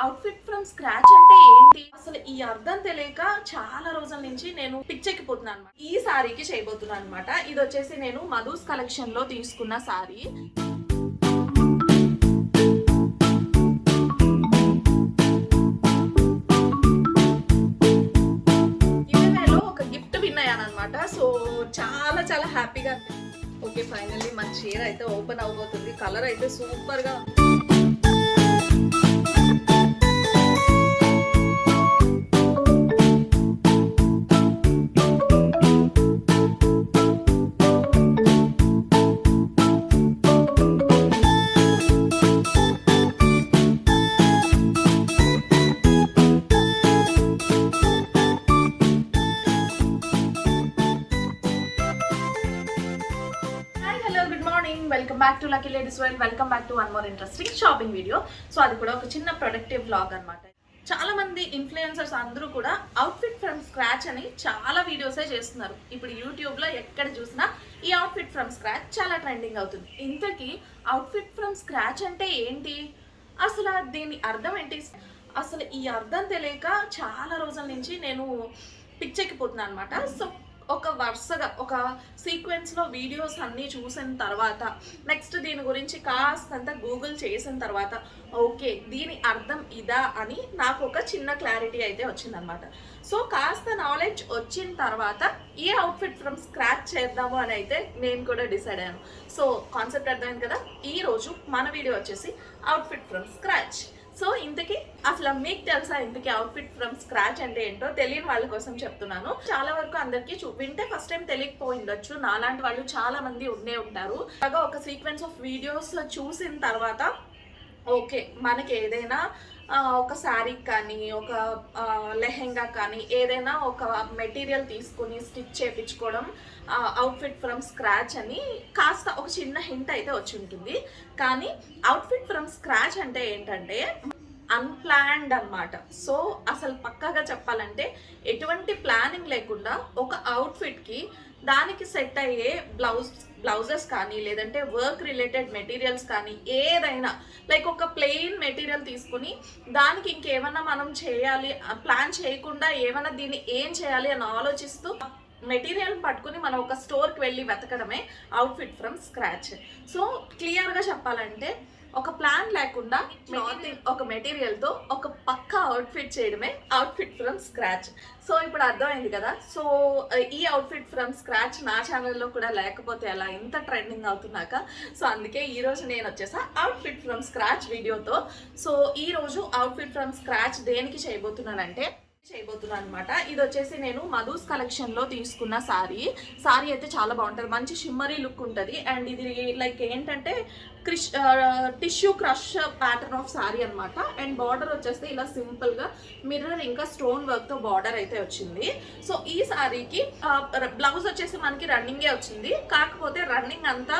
Outfit from scratch అంటే ఏంటి, అసలు ఈ అర్థం తెలియక చాలా రోజుల నుంచి నేను పిచ్చెక్కిపోతున్నాను అనమాట. ఈ సారీకి చేయబోతున్నాను అనమాట. ఇది వచ్చేసి నేను మధుస్ కలెక్షన్ లో తీసుకున్న సారీ. ఇవేలో ఒక గిఫ్ట్ విన్ అయ్యాను అనమాట. సో చాలా చాలా హ్యాపీగా. ఓకే, ఫైనల్లీ మన చీర అయితే ఓపెన్ అవబోతుంది. కలర్ అయితే సూపర్ గా. Welcome back to lucky ladies world. Welcome back to one more interesting shopping video. So అది కూడా ఒక చిన్న ప్రొడక్టివ్ వ్లాగ్ అనమాట. చాలా మంది ఇన్ఫ్లుయెన్సర్స్ అందరూ కూడా అవుట్ఫిట్ ఫ్రమ్ స్క్రాచ్ అని చాలా వీడియోసే చేస్తున్నారు. ఇప్పుడు యూట్యూబ్లో ఎక్కడ చూసినా ఈ అవుట్ఫిట్ ఫ్రమ్ స్క్రాచ్ చాలా ట్రెండింగ్ అవుతుంది. ఇంతకీ అవుట్ఫిట్ ఫ్రమ్ స్క్రాచ్ అంటే ఏంటి, అసలు దీని అర్థం ఏంటి, అసలు ఈ అర్థం తెలియక చాలా రోజుల నుంచి నేను పిచ్చెక్కిపోతున్నాను అనమాట. సో ఒక వరుసగా ఒక సీక్వెన్స్లో వీడియోస్ అన్నీ చూసిన తర్వాత నెక్స్ట్ దీని గురించి కాస్తంత గూగుల్ చేసిన తర్వాత ఓకే దీని అర్థం ఇదా అని నాకు ఒక చిన్న క్లారిటీ అయితే వచ్చిందనమాట. సో కాస్త నాలెడ్జ్ వచ్చిన తర్వాత ఈ అవుట్ఫిట్ ఫ్రమ్ స్క్రాచ్ చేద్దాము అని అయితే నేను కూడా డిసైడ్ అయ్యాను. సో కాన్సెప్ట్ అర్థమైంది కదా. ఈరోజు మన వీడియో వచ్చేసి అవుట్ఫిట్ ఫ్రమ్ స్క్రాచ్. సో ఇంతకీ అసలు మీకు తెలుసా ఇంతకీ అవుట్ఫిట్ ఫ్రమ్ స్క్రాచ్ అంటే ఏంటో? తెలియని వాళ్ళ కోసం చెప్తున్నాను. చాలా వరకు అందరికీ వింటే ఫస్ట్ టైం తెలియకపోయిండొచ్చు. నాలాంటి వాళ్ళు చాలా మంది ఉండే ఉంటారు. అలాగా ఒక సీక్వెన్స్ ఆఫ్ వీడియోస్ చూసిన తర్వాత ఓకే మనకి ఏదైనా ఒక శారీ కానీ ఒక లెహెంగా కానీ ఏదైనా ఒక మెటీరియల్ తీసుకుని స్టిచ్ చేయించుకోవడం అవుట్ఫిట్ ఫ్రమ్ స్క్రాచ్ అని కాస్త ఒక చిన్న హింట్ అయితే వచ్చి ఉంటుంది. కానీ అవుట్ఫిట్ ఫ్రమ్ స్క్రాచ్ అంటే ఏంటంటే అన్ప్లాన్డ్ అనమాట. సో అసలు పక్కాగా చెప్పాలంటే ఎటువంటి ప్లానింగ్ లేకుండా ఒక అవుట్ఫిట్కి దానికి సెట్ అయ్యే బ్లౌజెస్ కానీ లేదంటే వర్క్ రిలేటెడ్ మెటీరియల్స్ కానీ ఏదైనా లైక్ ఒక ప్లెయిన్ మెటీరియల్ తీసుకుని దానికి ఇంకేమన్నా మనం చేయాలి ప్లాన్ చేయకుండా ఏమైనా దీన్ని ఏం చేయాలి అని ఆలోచిస్తూ మెటీరియల్ పట్టుకుని మనం ఒక స్టోర్కి వెళ్ళి వెతకడమే అవుట్ఫిట్ ఫ్రమ్ స్క్రాచ్. సో క్లియర్గా చెప్పాలంటే ఒక ప్లాన్ లేకుండా ఒక మెటీరియల్తో ఒక పక్కా అవుట్ఫిట్ చేయడమే అవుట్ఫిట్ ఫ్రమ్ స్క్రాచ్. సో ఇప్పుడు అర్థమైంది కదా. సో ఈ అవుట్ఫిట్ ఫ్రమ్ స్క్రాచ్ నా ఛానల్లో కూడా లేకపోతే అలా ఇంత ట్రెండింగ్ అవుతున్నాక సో అందుకే ఈరోజు నేను వచ్చేసా అవుట్ఫిట్ ఫ్రమ్ స్క్రాచ్ వీడియోతో. సో ఈరోజు అవుట్ఫిట్ ఫ్రమ్ స్క్రాచ్ దేనికి చేయబోతున్నాను అనమాట. ఇది వచ్చేసి నేను మధుస్ కలెక్షన్ లో తీసుకున్న సారీ అయితే చాలా బాగుంటుంది. మంచి షిమ్మరీ లుక్ ఉంటుంది. అండ్ ఇది లైక్ ఏంటంటే tissue crush pattern of sorry అనమాట. అండ్ బార్డర్ వచ్చేస్తే ఇలా సింపుల్ గా మిర్రర్ ఇంకా స్టోన్ వర్క్ తో బార్డర్ అయితే వచ్చింది. సో ఈ సారీకి బ్లౌజ్ వచ్చేసి మనకి రన్నింగే వచ్చింది. కాకపోతే రన్నింగ్ అంతా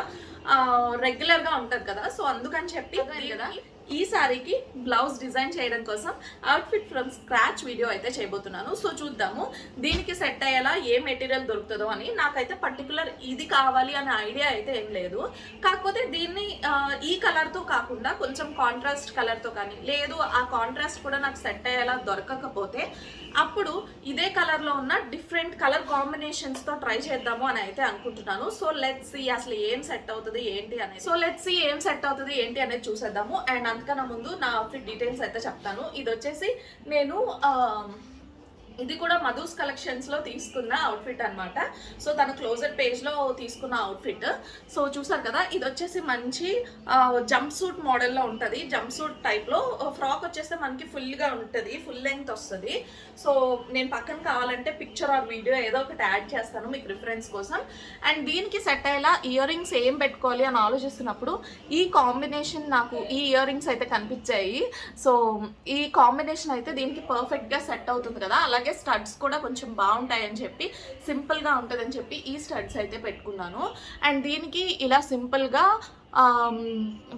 రెగ్యులర్ గా ఉంటది కదా. సో అందుకని చెప్పి కదా ఈ సారీకి బ్లౌజ్ డిజైన్ చేయడం కోసం అవుట్ఫిట్ ఫ్రమ్ స్క్రాచ్ వీడియో అయితే చేయబోతున్నాను. సో చూద్దాము దీనికి సెట్ అయ్యేలా ఏ మెటీరియల్ దొరుకుతుందో అని. నాకైతే పర్టికులర్ ఇది కావాలి అనే ఐడియా అయితే ఏం లేదు. కాకపోతే దీన్ని ఈ కలర్తో కాకుండా కొంచెం కాంట్రాస్ట్ కలర్తో కానీ లేదు ఆ కాంట్రాస్ట్ కూడా నాకు సెట్ అయ్యేలా దొరకకపోతే అప్పుడు ఇదే కలర్లో ఉన్న డిఫరెంట్ కలర్ కాంబినేషన్స్తో ట్రై చేద్దాము అని అయితే అనుకుంటున్నాను. సో లెట్స్ సీ అసలు ఏం సెట్ అవుతుంది ఏంటి అనేది. సో లెట్స్ సీ ఏం సెట్ అవుతుంది ఏంటి అనేది చూసేద్దాము. అండ్ అంతకన్నా ముందు నా అవుట్ఫిట్ డీటెయిల్స్ అయితే చెప్తాను. ఇది వచ్చేసి నేను ఇది కూడా మధుస్ కలెక్షన్స్ లో తీసుకున్న అవుట్ఫిట్ అనమాట. సో తన క్లోజర్ పేజ్ లో తీసుకున్న అవుట్ఫిట్. సో చూసారు కదా ఇది వచ్చేసి మంచి జంప్ సూట్ మోడల్లో ఉంటుంది. జంప్ సూట్ టైప్ లో ఫ్రాక్ వచ్చేస్తే మనకి ఫుల్ గా ఉంటుంది, ఫుల్ లెంగ్త్ వస్తుంది. సో నేను పక్కన కావాలంటే పిక్చర్ ఆర్ వీడియో ఏదో ఒకటి యాడ్ చేస్తాను మీకు రిఫరెన్స్ కోసం. అండ్ దీనికి సెట్ అయ్యేలా ఇయర్ రింగ్స్ ఏం పెట్టుకోవాలి అని ఆలోచిస్తున్నప్పుడు ఈ కాంబినేషన్ నాకు ఈ ఇయర్ రింగ్స్ అయితే కనిపించాయి. సో ఈ కాంబినేషన్ అయితే దీనికి పర్ఫెక్ట్ గా సెట్ అవుతుంది కదా. అలాగే స్టడ్స్ కూడా కొంచెం బాగుంటాయని చెప్పి సింపుల్గా ఉంటుందని చెప్పి ఈ స్టడ్స్ అయితే పెట్టుకున్నాను. అండ్ దీనికి ఇలా సింపుల్గా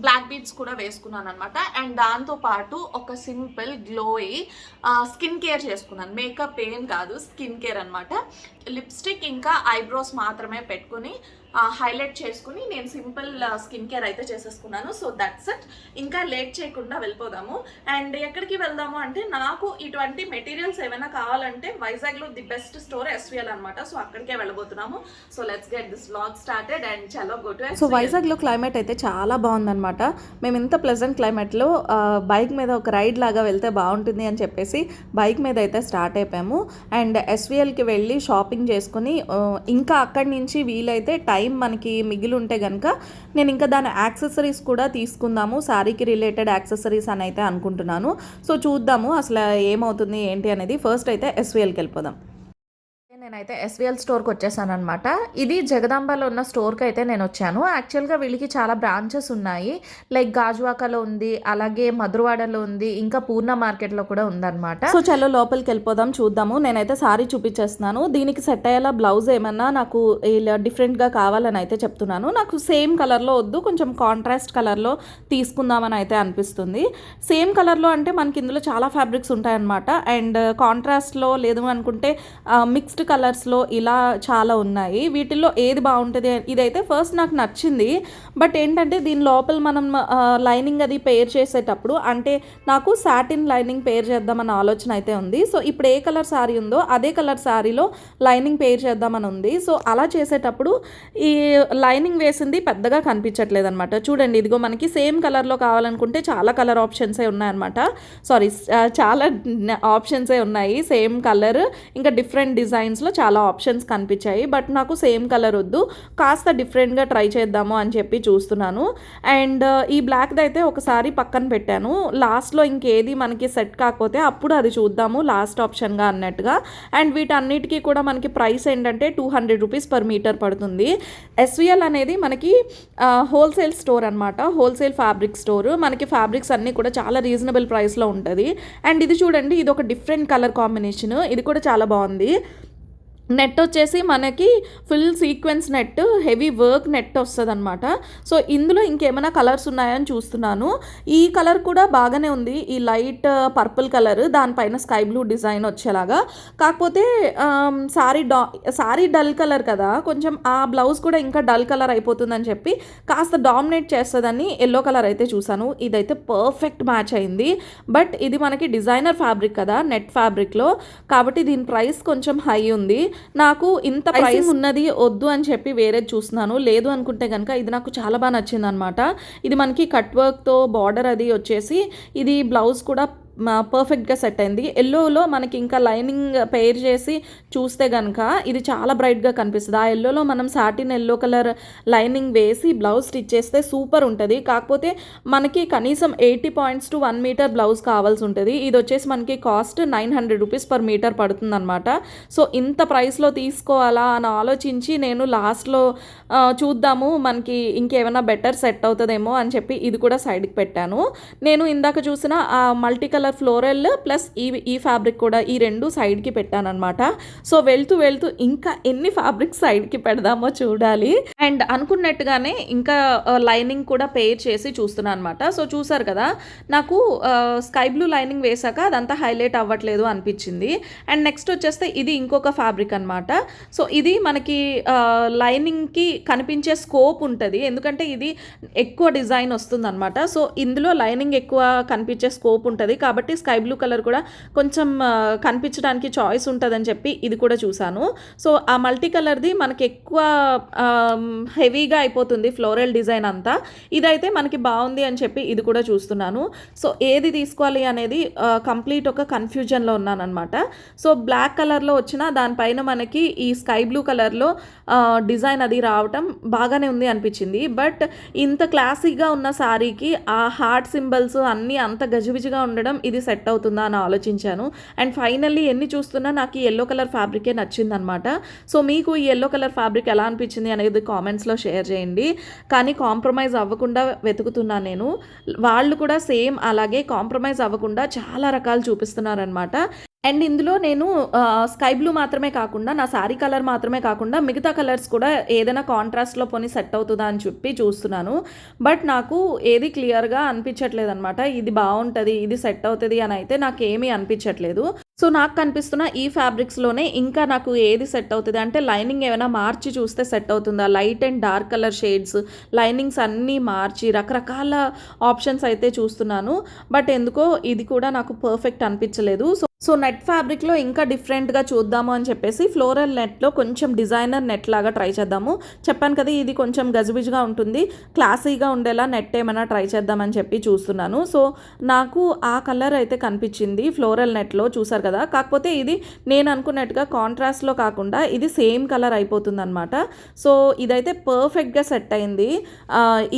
బ్లాక్ బీడ్స్ కూడా వేసుకున్నాను అనమాట. అండ్ దాంతోపాటు ఒక సింపుల్ గ్లోయి స్కిన్ కేర్ చేసుకున్నాను. మేకప్ ఏం కాదు, స్కిన్ కేర్ అనమాట. లిప్స్టిక్ ఇంకా ఐబ్రోస్ మాత్రమే పెట్టుకుని హైలైట్ చేసుకుని నేను సింపుల్ స్కిన్ కేర్ అయితే చేసేసుకున్నాను. So that's it. ఇంకా లేట్ చేయకుండా వెళ్ళిపోదాము. అండ్ ఎక్కడికి వెళ్దాము అంటే నాకు ఇటువంటి మెటీరియల్స్ ఏమైనా కావాలంటే వైజాగ్లో ది బెస్ట్ స్టోర్ SVL అనమాట. సో అక్కడికే వెళ్ళబోతున్నాము. So let's get this vlog started and చలో గో టు. సో వైజాగ్లో క్లైమేట్ అయితే చాలా బాగుందన్నమాట. మేము ఇంత ప్లెజెంట్ క్లైమేట్లో బైక్ మీద ఒక రైడ్ లాగా వెళ్తే బాగుంటుంది అని చెప్పేసి బైక్ మీద అయితే స్టార్ట్ అయిపోయాము. అండ్ SVLకి వెళ్ళి షాపింగ్ చేసుకుని ఇంకా అక్కడి నుంచి వీలైతే టైం మనకి మిగిలి ఉంటే కనుక నేను ఇంకా దాని యాక్సెసరీస్ కూడా తీసుకుందాము, శారీకి రిలేటెడ్ యాక్సెసరీస్ అని అయితే అనుకుంటున్నాను. సో చూద్దాము అసలు ఏమవుతుంది ఏంటి అనేది. ఫస్ట్ అయితే SVLకి వెళ్ళిపోదాం. నేనైతే SVL స్టోర్కి వచ్చేసాను అనమాట. ఇది జగదాంబలో ఉన్న స్టోర్కి అయితే నేను వచ్చాను. యాక్చువల్గా వీళ్ళకి చాలా బ్రాంచెస్ ఉన్నాయి. లైక్ గాజువాకలో ఉంది, అలాగే మధురవాడలో ఉంది, ఇంకా పూర్ణ మార్కెట్లో కూడా ఉందన్నమాట. సో చలో లోపలికి వెళ్ళిపోదాం, చూద్దాము. నేనైతే సారీ చూపించేస్తున్నాను. దీనికి సెట్ అయ్యేలా బ్లౌజ్ ఏమన్నా నాకు ఇలా డిఫరెంట్గా కావాలని అయితే చెప్తున్నాను. నాకు సేమ్ కలర్లో వద్దు, కొంచెం కాంట్రాస్ట్ కలర్లో తీసుకుందామని అయితే అనిపిస్తుంది. సేమ్ కలర్లో అంటే మనకి ఇందులో చాలా ఫ్యాబ్రిక్స్ ఉంటాయన్నమాట. అండ్ కాంట్రాస్ట్లో లేదు అనుకుంటే మిక్స్డ్ కలర్స్లో ఇలా చాలా ఉన్నాయి. వీటిల్లో ఏది బాగుంటుంది, ఇదైతే ఫస్ట్ నాకు నచ్చింది. బట్ ఏంటంటే దీని లోపల మనం లైనింగ్ అది పేర్ చేసేటప్పుడు అంటే నాకు సాటిన్ లైనింగ్ పేర్ చేద్దామన్న ఆలోచన అయితే ఉంది. సో ఇప్పుడు ఏ కలర్ శారీ ఉందో అదే కలర్ శారీలో లైనింగ్ పేర్ చేద్దామని ఉంది. సో అలా చేసేటప్పుడు ఈ లైనింగ్ వేసింది పెద్దగా కనిపించట్లేదు అనమాట. చూడండి, ఇదిగో మనకి సేమ్ కలర్లో కావాలనుకుంటే చాలా కలర్ ఆప్షన్సే ఉన్నాయన్నమాట. సారీ, చాలా ఆప్షన్సే ఉన్నాయి. సేమ్ కలర్ ఇంకా డిఫరెంట్ డిజైన్స్లో చాలా ఆప్షన్స్ కనిపించాయి. బట్ నాకు సేమ్ కలర్ వద్దు, కాస్త డిఫరెంట్గా ట్రై చేద్దాము అని చెప్పి చూస్తున్నాను. అండ్ ఈ బ్లాక్ది అయితే ఒకసారి పక్కన పెట్టాను. లాస్ట్లో ఇంకేది మనకి సెట్ కాకపోతే అప్పుడు అది చూద్దాము లాస్ట్ ఆప్షన్గా అన్నట్టుగా. అండ్ వీటన్నిటికీ కూడా మనకి ప్రైస్ ఏంటంటే 200 రూపీస్ పర్ మీటర్ పడుతుంది. SVL అనేది మనకి హోల్సేల్ స్టోర్ అనమాట, హోల్సేల్ ఫ్యాబ్రిక్ స్టోర్. మనకి ఫ్యాబ్రిక్స్ అన్నీ కూడా చాలా రీజనబుల్ ప్రైస్లో ఉంటుంది. అండ్ ఇది చూడండి, ఇది ఒక డిఫరెంట్ కలర్ కాంబినేషన్, ఇది కూడా చాలా బాగుంది. నెట్ వచ్చేసి మనకి full sequence net, heavy work net వస్తుంది అనమాట. సో ఇందులో ఇంకేమైనా కలర్స్ ఉన్నాయని చూస్తున్నాను. ఈ కలర్ కూడా బాగానే ఉంది, ఈ లైట్ పర్పుల్ కలర్, దానిపైన స్కై బ్లూ డిజైన్ వచ్చేలాగా. కాకపోతే సారీ డల్ కలర్ కదా, కొంచెం ఆ బ్లౌజ్ కూడా ఇంకా డల్ కలర్ అయిపోతుందని చెప్పి కాస్త డామినేట్ చేస్తుందని ఎల్లో కలర్ అయితే చూసాను. ఇదైతే పర్ఫెక్ట్ మ్యాచ్ అయింది. బట్ ఇది మనకి డిజైనర్ ఫ్యాబ్రిక్ కదా, నెట్ ఫ్యాబ్రిక్లో, కాబట్టి దీని ప్రైస్ కొంచెం హై ఉంది. నాకు ఇంత ప్రైస్ ఉన్నది వద్దు అని చెప్పి వేరేది చూస్తున్నాను. లేదు అనుకుంటే కనుక ఇది నాకు చాలా బాగా నచ్చింది అనమాట. ఇది మనకి కట్ వర్క్తో బార్డర్ అది వచ్చేసి ఇది బ్లౌజ్ కూడా పర్ఫెక్ట్గా సెట్ అయింది. ఎల్లోలో మనకి ఇంకా లైనింగ్ పేర్ చేసి చూస్తే కనుక ఇది చాలా బ్రైట్గా కనిపిస్తుంది. ఆ ఎల్లోలో మనం సాటిన్ ఎల్లో కలర్ లైనింగ్ వేసి బ్లౌజ్ స్టిచ్ చేస్తే సూపర్ ఉంటుంది. కాకపోతే మనకి కనీసం 80 పాయింట్స్ టు 1 మీటర్ బ్లౌజ్ కావాల్సి ఉంటుంది. ఇది వచ్చేసి మనకి కాస్ట్ 900 రూపీస్ పర్ మీటర్ పడుతుంది అనమాట. సో ఇంత ప్రైస్లో తీసుకోవాలా అని ఆలోచించి నేను లాస్ట్లో చూద్దాము మనకి ఇంకేమైనా బెటర్ సెట్ అవుతుందేమో అని చెప్పి ఇది కూడా సైడ్కి పెట్టాను. నేను ఇందాక చూసిన ఆ మల్టీ కలర్ ఫ్లోరల్ ప్లస్ ఈ ఫ్యాబ్రిక్ కూడా, ఈ రెండు సైడ్కి పెట్టాను అనమాట. సో వెళ్తూ వెళ్తూ ఇంకా ఎన్ని ఫ్యాబ్రిక్స్ సైడ్కి పెడదామో చూడాలి. అండ్ అనుకున్నట్టుగానే ఇంకా లైనింగ్ కూడా పేర్ చేసి చూస్తున్నాను అనమాట. సో చూసారు కదా, నాకు స్కై బ్లూ లైనింగ్ వేసాక అదంతా హైలైట్ అవ్వట్లేదు అనిపించింది. అండ్ నెక్స్ట్ వచ్చేస్తే ఇది ఇంకొక ఫ్యాబ్రిక్ అనమాట. సో ఇది మనకి లైనింగ్కి కనిపించే స్కోప్ ఉంటుంది, ఎందుకంటే ఇది ఎక్కువ డిజైన్ వస్తుంది అనమాట. సో ఇందులో లైనింగ్ ఎక్కువ కనిపించే స్కోప్ ఉంటుంది కాబట్టి స్కై బ్లూ కలర్ కూడా కొంచెం కనిపించడానికి చాయిస్ ఉంటుందని చెప్పి ఇది కూడా చూసాను. సో ఆ మల్టీ కలర్ది మనకి ఎక్కువ హెవీగా అయిపోతుంది ఫ్లోరల్ డిజైన్ అంతా. ఇదైతే మనకి బాగుంది అని చెప్పి ఇది కూడా చూస్తున్నాను. సో ఏది తీసుకోవాలి అనేది కంప్లీట్ ఒక కన్ఫ్యూజన్లో ఉన్నానమాట. సో బ్లాక్ కలర్లో వచ్చిన దానిపైన మనకి ఈ స్కై బ్లూ కలర్లో డిజైన్ అది రావటం బాగానే ఉంది అనిపించింది. బట్ ఇంత క్లాసిక్గా ఉన్న శారీకి ఆ హార్ట్ సింబల్స్ అన్నీ అంత గజిబిజిగా ఉండడం ఇది సెట్ అవుతుందా అని ఆలోచించాను. అండ్ ఫైనల్లీ ఎన్ని చూస్తున్నా నాకు ఈ ఎల్లో కలర్ ఫ్యాబ్రికే నచ్చిందనమాట. సో మీకు ఈ ఎల్లో కలర్ ఫ్యాబ్రిక్ ఎలా అనిపించింది అనేది కామెంట్స్లో షేర్ చేయండి. కానీ కాంప్రమైజ్ అవ్వకుండా వెతుకుతున్నాను నేను. వాళ్ళు కూడా సేమ్ అలాగే కాంప్రమైజ్ అవ్వకుండా చాలా రకాలు చూపిస్తున్నారనమాట. అండ్ ఇందులో నేను స్కై బ్లూ మాత్రమే కాకుండా, నా శారీ కలర్ మాత్రమే కాకుండా మిగతా కలర్స్ కూడా ఏదైనా కాంట్రాస్ట్లో పోనీ సెట్ అవుతుందా అని చెప్పి చూస్తున్నాను. బట్ నాకు ఏది క్లియర్గా అనిపించట్లేదు అనమాట. ఇది బాగుంటుంది, ఇది సెట్ అవుతుంది అని అయితే నాకు ఏమీ అనిపించట్లేదు. సో నాకు కనిపిస్తున్న ఈ ఫ్యాబ్రిక్స్‌లోనే ఇంకా నాకు ఏది సెట్ అవుతది అంటే లైనింగ్ ఏమైనా మార్చి చూస్తే సెట్ అవుతుందా? Light and dark colour shades, linings అన్నీ మార్చి రకరకాల ఆప్షన్స్ అయితే చూస్తున్నాను. బట్ ఎందుకో ఇది కూడా నాకు పర్ఫెక్ట్ అనిపించలేదు. సో నెట్ ఫ్యాబ్రిక్‌లో ఇంకా డిఫరెంట్‌గా చూద్దాము అని చెప్పేసి ఫ్లోరల్ నెట్‌లో కొంచెం డిజైనర్ నెట్ లాగా ట్రై చేద్దాము. చెప్పాను కదా ఇది కొంచెం గజిబిజిగా ఉంటుంది. క్లాసీగా ఉండేలా నెట్ ఏమైనా ట్రై చేద్దామని చెప్పి చూస్తున్నాను. సో నాకు ఆ కలర్ అయితే కనిపించింది ఫ్లోరల్ నెట్‌లో చూసారు కదా. కాకపోతే ఇది నేను అనుకున్నట్టుగా కాంట్రాస్ట్‌లో కాకుండా ఇది సేమ్ కలర్ అయిపోతుందనమాట. సో ఇదైతే పర్ఫెక్ట్‌గా సెట్ అయింది.